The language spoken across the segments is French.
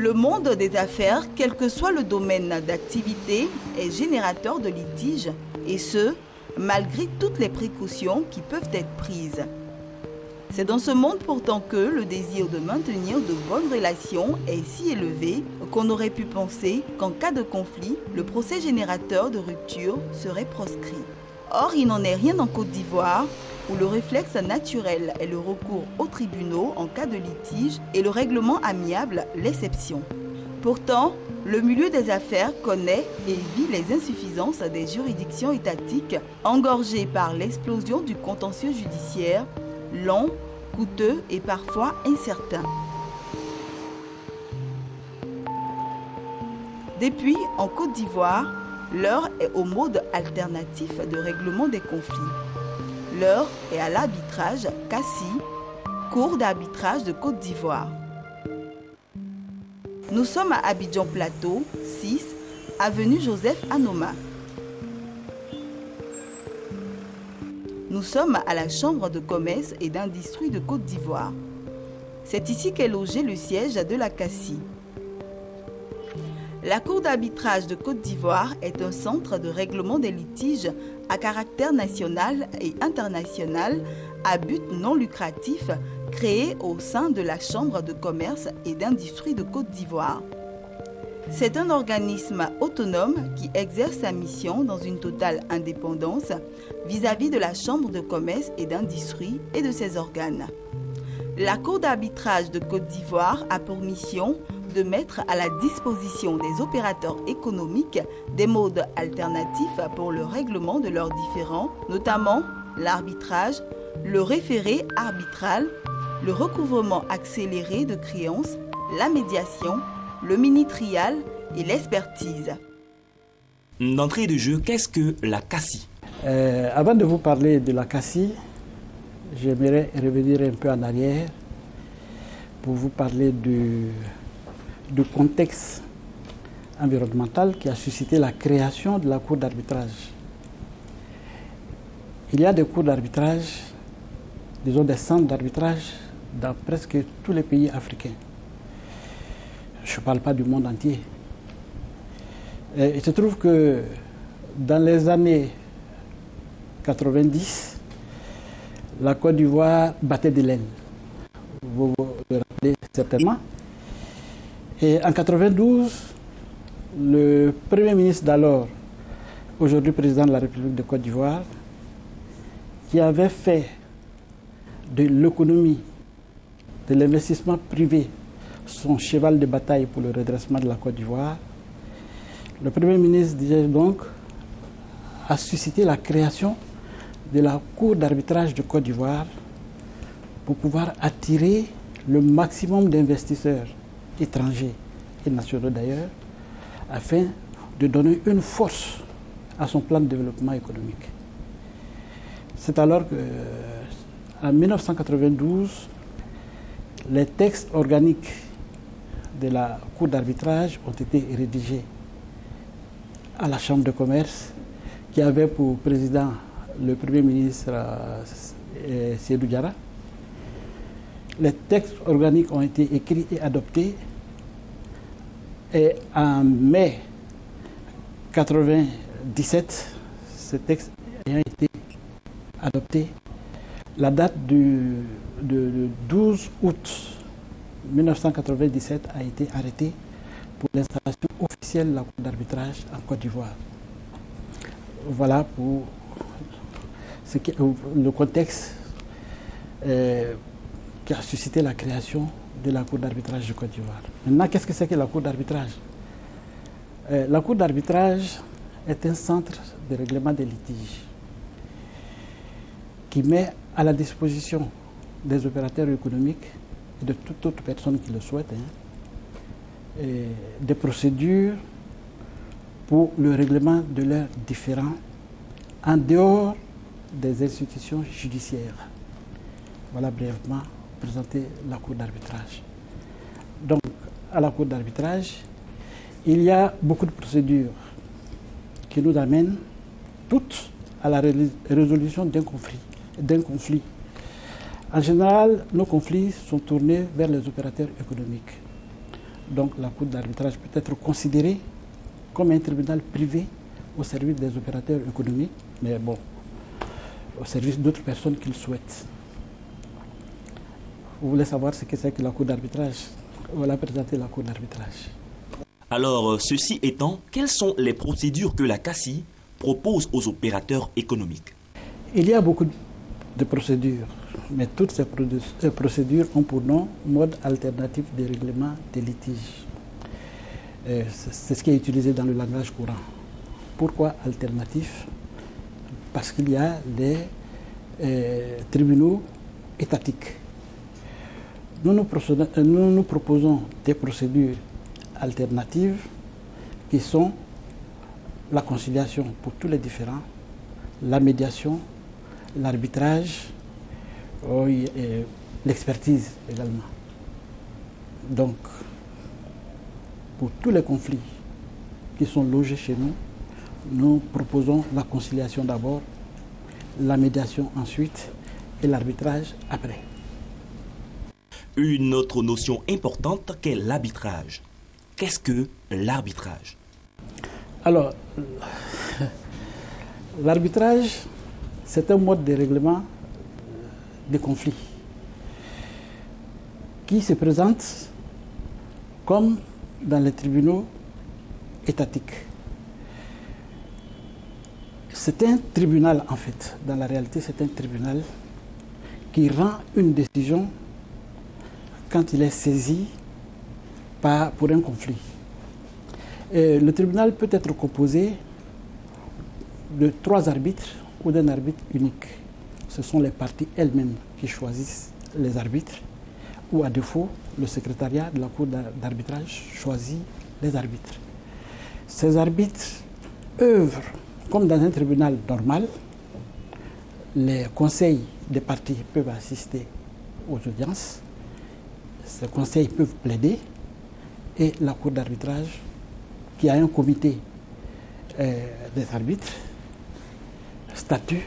Le monde des affaires, quel que soit le domaine d'activité, est générateur de litiges, et ce, malgré toutes les précautions qui peuvent être prises. C'est dans ce monde pourtant que le désir de maintenir de bonnes relations est si élevé qu'on aurait pu penser qu'en cas de conflit, le procès générateur de rupture serait proscrit. Or, il n'en est rien en Côte d'Ivoire, où le réflexe naturel est le recours aux tribunaux en cas de litige et le règlement amiable l'exception. Pourtant, le milieu des affaires connaît et vit les insuffisances des juridictions étatiques engorgées par l'explosion du contentieux judiciaire, long, coûteux et parfois incertain. Depuis, en Côte d'Ivoire, l'heure est au mode alternatif de règlement des conflits. L'heure est à l'arbitrage CACI, Cour d'arbitrage de Côte d'Ivoire. Nous sommes à Abidjan Plateau, 6, avenue Joseph Anoma. Nous sommes à la Chambre de commerce et d'industrie de Côte d'Ivoire. C'est ici qu'est logé le siège de la CACI. La Cour d'arbitrage de Côte d'Ivoire est un centre de règlement des litiges à caractère national et international à but non lucratif créé au sein de la Chambre de commerce et d'industrie de Côte d'Ivoire. C'est un organisme autonome qui exerce sa mission dans une totale indépendance vis-à-vis de la Chambre de commerce et d'industrie et de ses organes. La Cour d'arbitrage de Côte d'Ivoire a pour mission de mettre à la disposition des opérateurs économiques des modes alternatifs pour le règlement de leurs différends, notamment l'arbitrage, le référé arbitral, le recouvrement accéléré de créances, la médiation, le mini-trial et l'expertise. D'entrée de jeu, qu'est-ce que la CACI? Avant de vous parler de la CACI, j'aimerais revenir un peu en arrière pour vous parler du contexte environnemental qui a suscité la création de la Cour d'arbitrage. Il y a des cours d'arbitrage, disons des centres d'arbitrage dans presque tous les pays africains. Je ne parle pas du monde entier. Et il se trouve que dans les années 90, la Côte d'Ivoire battait de l'aile. Vous vous le rappelez certainement. Et en 92, le Premier ministre d'alors, aujourd'hui président de la République de Côte d'Ivoire, qui avait fait de l'économie, de l'investissement privé, son cheval de bataille pour le redressement de la Côte d'Ivoire, le Premier ministre, disais donc, a suscité la création de la Cour d'arbitrage de Côte d'Ivoire pour pouvoir attirer le maximum d'investisseurs étrangers et nationaux d'ailleurs, afin de donner une force à son plan de développement économique. C'est alors qu'en 1992, les textes organiques de la Cour d'arbitrage ont été rédigés à la Chambre de commerce, qui avait pour président le Premier ministre Sédou Diarra. Les textes organiques ont été écrits et adoptés. Et en mai 1997, ce texte ayant été adopté, la date du 12 août 1997 a été arrêtée pour l'installation officielle de la Cour d'arbitrage en Côte d'Ivoire. Voilà pour le contexte qui a suscité la création de la Cour d'arbitrage de Côte d'Ivoire. Maintenant, qu'est-ce que c'est que la Cour d'arbitrage? La Cour d'arbitrage est un centre de règlement des litiges qui met à la disposition des opérateurs économiques et de toute autre personne qui le souhaite des procédures pour le règlement de leurs différends en dehors des institutions judiciaires. Voilà brièvement présenter la Cour d'arbitrage. Donc, à la Cour d'arbitrage, il y a beaucoup de procédures qui nous amènent toutes à la résolution d'un conflit. En général, nos conflits sont tournés vers les opérateurs économiques. Donc la Cour d'arbitrage peut être considérée comme un tribunal privé au service des opérateurs économiques, mais bon, au service d'autres personnes qu'ils souhaitent. Vous voulez savoir ce que c'est que la Cour d'arbitrage? Voilà présenter la Cour d'arbitrage. Alors, ceci étant, quelles sont les procédures que la CACI propose aux opérateurs économiques? Il y a beaucoup de procédures, mais toutes ces procédures ont pour nom mode alternatif de règlement des litiges. C'est ce qui est utilisé dans le langage courant. Pourquoi alternatif? Parce qu'il y a des tribunaux étatiques. Nous nous proposons des procédures alternatives qui sont la conciliation pour tous les différends, la médiation, l'arbitrage, l'expertise également. Donc, pour tous les conflits qui sont logés chez nous, nous proposons la conciliation d'abord, la médiation ensuite et l'arbitrage après. Une autre notion importante qu'est l'arbitrage. Qu'est-ce que l'arbitrage? Alors, l'arbitrage, c'est un mode de règlement des conflits qui se présente comme dans les tribunaux étatiques. C'est un tribunal, en fait. Dans la réalité, c'est un tribunal qui rend une décision quand il est saisi pour un conflit. Et le tribunal peut être composé de 3 arbitres ou d'un arbitre unique. Ce sont les parties elles-mêmes qui choisissent les arbitres, ou à défaut, le secrétariat de la Cour d'arbitrage choisit les arbitres. Ces arbitres œuvrent comme dans un tribunal normal. Les conseils des parties peuvent assister aux audiences. Ces conseils peuvent plaider et la Cour d'arbitrage, qui a un comité des arbitres, statue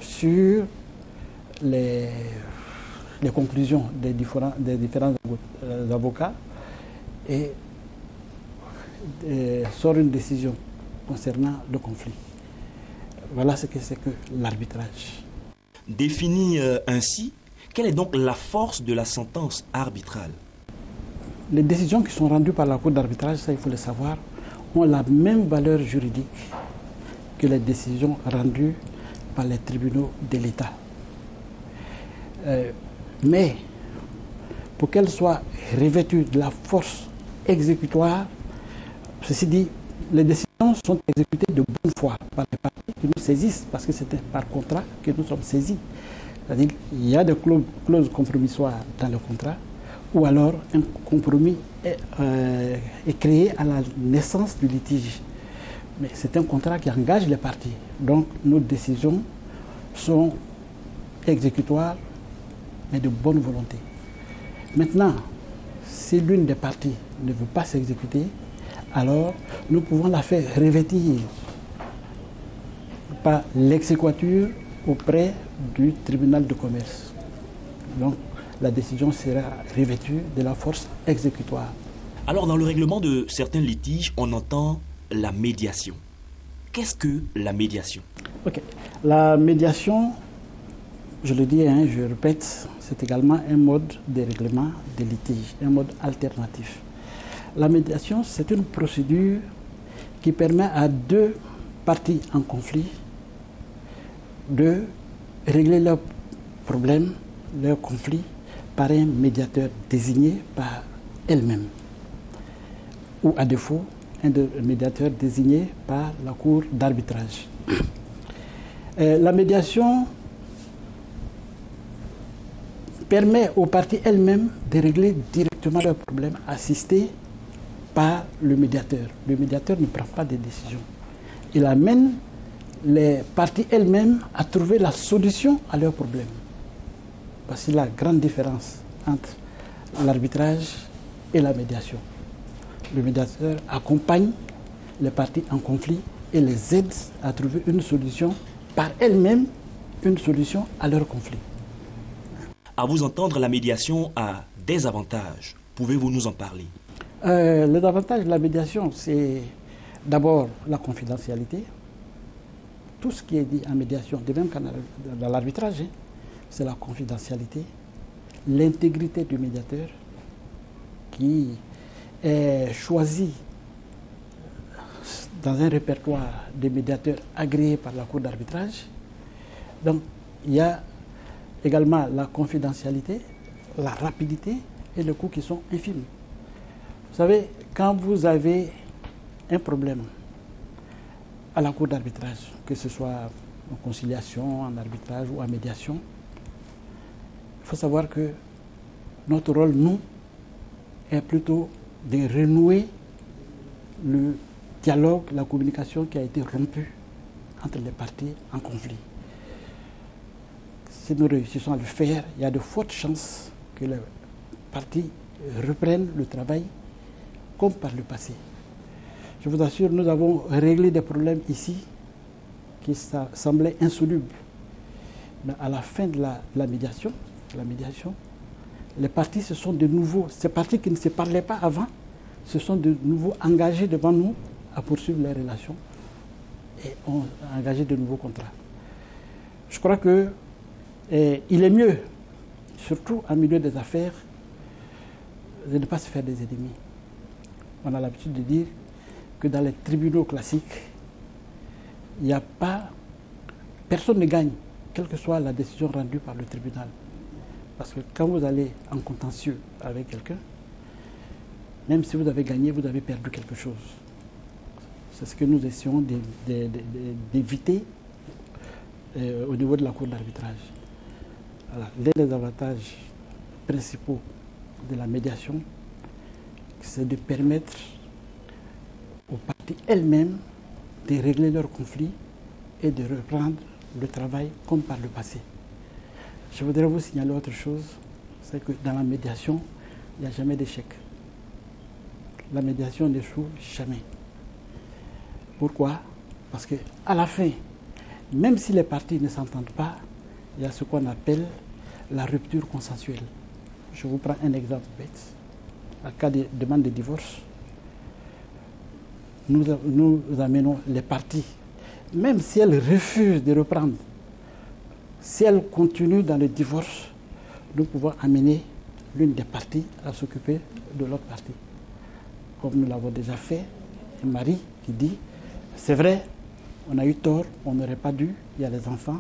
sur les conclusions des différents avocats et sort une décision concernant le conflit. Voilà ce que c'est que l'arbitrage. Défini ainsi, quelle est donc la force de la sentence arbitrale? Les décisions qui sont rendues par la Cour d'arbitrage, ça il faut le savoir, ont la même valeur juridique que les décisions rendues par les tribunaux de l'État. Mais pour qu'elles soient revêtues de la force exécutoire, ceci dit, les décisions sont exécutées de bonne foi par les parties qui nous saisissent, parce que c'est par contrat que nous sommes saisis. C'est-à-dire qu'il y a des clauses compromissoires dans le contrat, ou alors un compromis est créé à la naissance du litige. Mais c'est un contrat qui engage les parties. Donc nos décisions sont exécutoires, mais de bonne volonté. Maintenant, si l'une des parties ne veut pas s'exécuter, alors nous pouvons la faire revêtir par l'exéquatur auprès du tribunal de commerce. Donc la décision sera revêtue de la force exécutoire. Alors dans le règlement de certains litiges, on entend la médiation. Qu'est-ce que la médiation? Ok. La médiation, je le dis, je répète, c'est également un mode de règlement des litiges, un mode alternatif. La médiation, c'est une procédure qui permet à 2 parties en conflit de régler leurs problèmes, leurs conflits, par un médiateur désigné par elle-même, ou à défaut, un médiateur désigné par la Cour d'arbitrage. La médiation permet aux parties elles-mêmes de régler directement leurs problèmes, assistés par le médiateur. Le médiateur ne prend pas de décision. Il amène les parties elles-mêmes à trouver la solution à leurs problèmes. Voici la grande différence entre l'arbitrage et la médiation. Le médiateur accompagne les parties en conflit et les aide à trouver une solution par elles-mêmes, une solution à leur conflit. À vous entendre, la médiation a des avantages. Pouvez-vous nous en parler? Les avantages de la médiation, c'est d'abord la confidentialité. Tout ce qui est dit en médiation, de même qu'en dans l'arbitrage, c'est la confidentialité, l'intégrité du médiateur qui est choisi dans un répertoire de médiateurs agréés par la Cour d'arbitrage. Donc, il y a également la confidentialité, la rapidité et les coûts qui sont infimes. Vous savez, quand vous avez un problème à la Cour d'arbitrage, que ce soit en conciliation, en arbitrage ou en médiation, il faut savoir que notre rôle, nous, est plutôt de renouer le dialogue, la communication qui a été rompue entre les parties en conflit. Si nous réussissons à le faire, il y a de fortes chances que les parties reprennent le travail comme par le passé. Je vous assure, nous avons réglé des problèmes ici qui semblaient insolubles. Mais à la fin de la médiation, les parties se sont de nouveau, ces parties qui ne se parlaient pas avant, se sont de nouveau engagées devant nous à poursuivre les relations et ont engagé de nouveaux contrats. Je crois que il est mieux, surtout en milieu des affaires, de ne pas se faire des ennemis. On a l'habitude de dire que dans les tribunaux classiques, il n'y a pas, personne ne gagne, quelle que soit la décision rendue par le tribunal. Parce que quand vous allez en contentieux avec quelqu'un, même si vous avez gagné, vous avez perdu quelque chose. C'est ce que nous essayons d'éviter au niveau de la Cour d'arbitrage. L'un des avantages principaux de la médiation, c'est de permettre aux parties elles-mêmes de régler leurs conflits et de reprendre le travail comme par le passé. Je voudrais vous signaler autre chose, c'est que dans la médiation, il n'y a jamais d'échec. La médiation n'échoue jamais. Pourquoi? Parce qu'à la fin, même si les parties ne s'entendent pas, il y a ce qu'on appelle la rupture consensuelle. Je vous prends un exemple bête. En cas de demande de divorce, nous amenons les parties, même si elles refusent de reprendre, si elles continuent dans le divorce, nous pouvons amener l'une des parties à s'occuper de l'autre partie. Comme nous l'avons déjà fait, un mari qui dit, c'est vrai, on a eu tort, on n'aurait pas dû, il y a les enfants,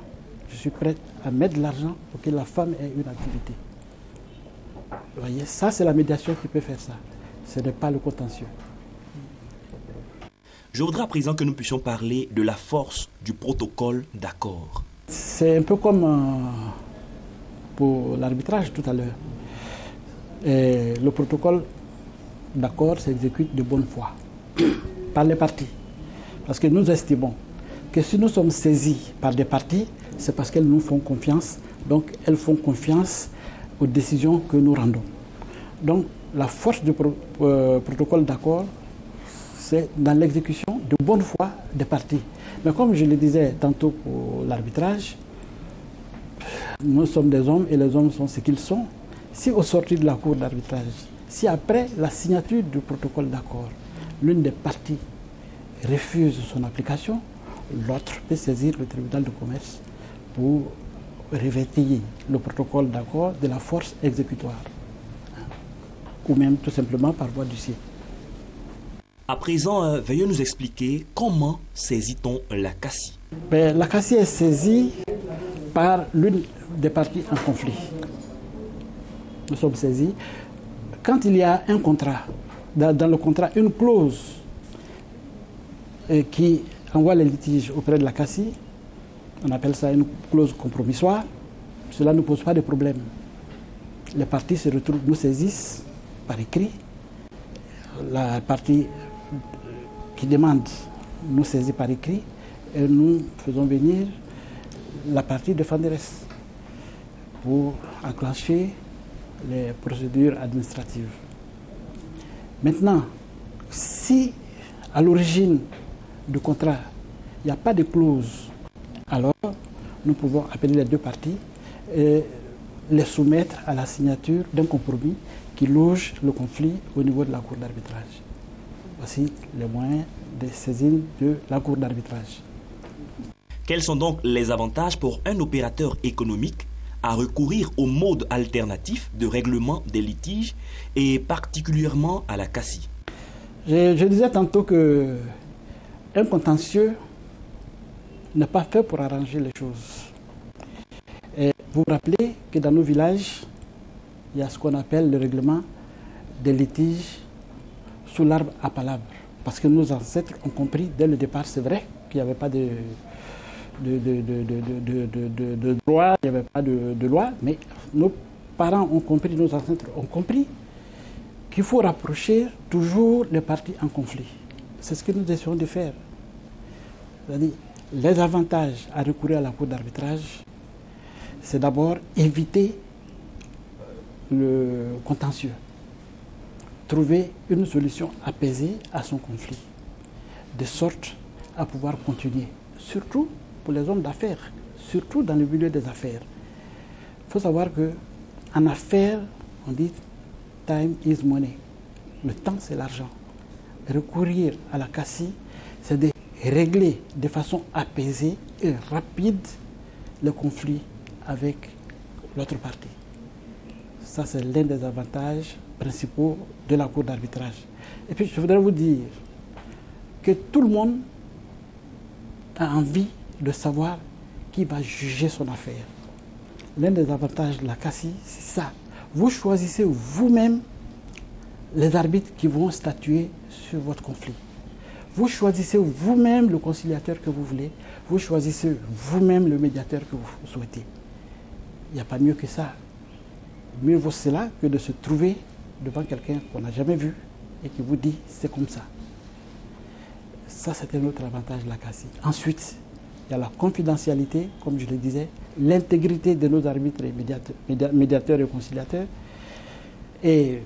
je suis prêt à mettre de l'argent pour que la femme ait une activité. Vous voyez, ça c'est la médiation qui peut faire ça. Ce n'est pas le contentieux. Je voudrais à présent que nous puissions parler de la force du protocole d'accord. C'est un peu comme pour l'arbitrage tout à l'heure. Le protocole d'accord s'exécute de bonne foi par les parties. Parce que nous estimons que si nous sommes saisis par des parties, c'est parce qu'elles nous font confiance. Donc elles font confiance aux décisions que nous rendons. Donc la force du protocole d'accord, c'est dans l'exécution de bonne foi des parties. Mais comme je le disais tantôt pour l'arbitrage, nous sommes des hommes et les hommes sont ce qu'ils sont. Si au sortir de la cour d'arbitrage, si après la signature du protocole d'accord, l'une des parties refuse son application, l'autre peut saisir le tribunal de commerce pour revêtir le protocole d'accord de la force exécutoire, ou même tout simplement par voie d'huissier. À présent, veuillez nous expliquer comment saisit-on la CACI. La CACI est saisie par l'une des parties en conflit. Nous sommes saisis. Quand il y a un contrat, dans le contrat, une clause qui envoie les litiges auprès de la CACI, on appelle ça une clause compromissoire, cela ne pose pas de problème. Les parties se retrouvent, nous saisissent par écrit. La partie qui demande nous saisit par écrit et nous faisons venir la partie défenderesse pour enclencher les procédures administratives. Maintenant, si à l'origine du contrat, il n'y a pas de clause, alors nous pouvons appeler les deux parties et les soumettre à la signature d'un compromis qui loge le conflit au niveau de la Cour d'arbitrage. Voici les moyens de saisine de la Cour d'arbitrage. Quels sont donc les avantages pour un opérateur économique à recourir au mode alternatif de règlement des litiges et particulièrement à la CACI? Je disais tantôt que un contentieux n'est pas fait pour arranger les choses. Et vous vous rappelez que dans nos villages, il y a ce qu'on appelle le règlement des litiges sous l'arbre à palabres. Parce que nos ancêtres ont compris dès le départ, c'est vrai qu'il n'y avait pas de droit, il n'y avait pas de loi, mais nos parents ont compris, nos ancêtres ont compris qu'il faut rapprocher toujours les parties en conflit. C'est ce que nous essayons de faire. C'est-à-dire, les avantages à recourir à la Cour d'arbitrage, c'est d'abord éviter le contentieux, trouver une solution apaisée à son conflit, de sorte à pouvoir continuer, surtout pour les hommes d'affaires, surtout dans le milieu des affaires. Il faut savoir qu'en affaires, on dit « time is money ». Le temps, c'est l'argent. Recourir à la CACI, c'est de régler de façon apaisée et rapide le conflit avec l'autre partie. Ça, c'est l'un des avantages principaux de la Cour d'arbitrage. Et puis, je voudrais vous dire que tout le monde a envie de savoir qui va juger son affaire. L'un des avantages de la CACI, c'est ça. Vous choisissez vous-même les arbitres qui vont statuer sur votre conflit. Vous choisissez vous-même le conciliateur que vous voulez. Vous choisissez vous-même le médiateur que vous souhaitez. Il n'y a pas mieux que ça. Mieux vaut cela que de se trouver devant quelqu'un qu'on n'a jamais vu et qui vous dit c'est comme ça. Ça, c'est un autre avantage de la CACI. Ensuite, il y a la confidentialité, comme je le disais, l'intégrité de nos arbitres et médiateurs et conciliateurs. Et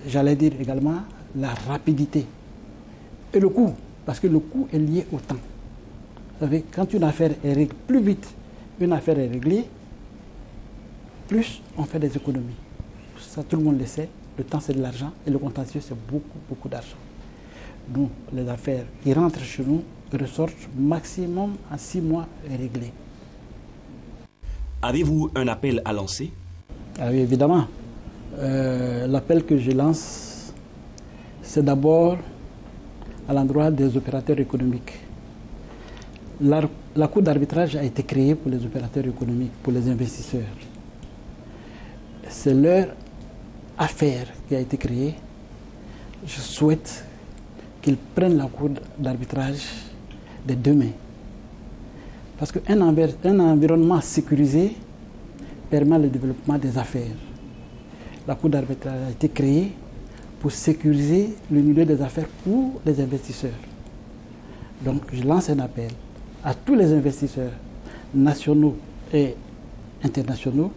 j'allais dire également la rapidité et le coût, parce que le coût est lié au temps. Vous savez, quand une affaire est réglée, plus vite une affaire est réglée, plus on fait des économies. Ça, tout le monde le sait. Le temps, c'est de l'argent et le contentieux, c'est beaucoup, beaucoup d'argent. Nous, les affaires qui rentrent chez nous ressortent maximum en 6 mois réglées. Avez-vous un appel à lancer? Ah oui, évidemment. L'appel que je lance, c'est d'abord à l'endroit des opérateurs économiques. La Cour d'arbitrage a été créée pour les opérateurs économiques, pour les investisseurs. C'est leur affaire qui a été créée. Je souhaite qu'ils prennent la Cour d'arbitrage des 2 mains. Parce qu'un environnement sécurisé permet le développement des affaires. La Cour d'arbitrage a été créée pour sécuriser le milieu des affaires pour les investisseurs. Donc je lance un appel à tous les investisseurs nationaux et internationaux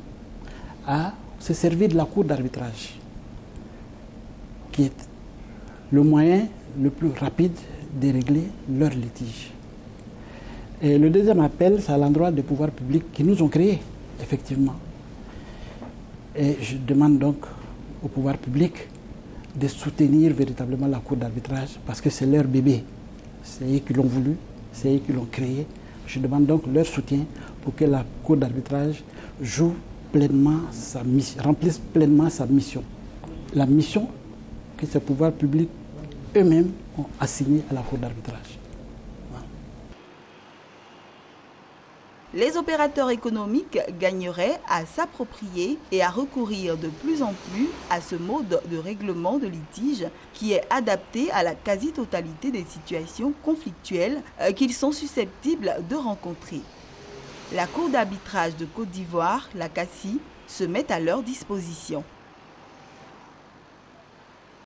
à se servir de la Cour d'arbitrage, qui est le moyen le plus rapide de régler leurs litiges. Et le deuxième appel, c'est à l'endroit des pouvoirs publics qui nous ont créés, effectivement. Et je demande donc au pouvoir public de soutenir véritablement la Cour d'arbitrage parce que c'est leur bébé. C'est eux qui l'ont voulu, c'est eux qui l'ont créé. Je demande donc leur soutien pour que la Cour d'arbitrage joue pleinement sa mission, remplisse pleinement sa mission. La mission que ces pouvoirs publics eux-mêmes ont assignée à la Cour d'arbitrage. Les opérateurs économiques gagneraient à s'approprier et à recourir de plus en plus à ce mode de règlement de litige qui est adapté à la quasi-totalité des situations conflictuelles qu'ils sont susceptibles de rencontrer. La Cour d'arbitrage de Côte d'Ivoire, la CACI, se met à leur disposition.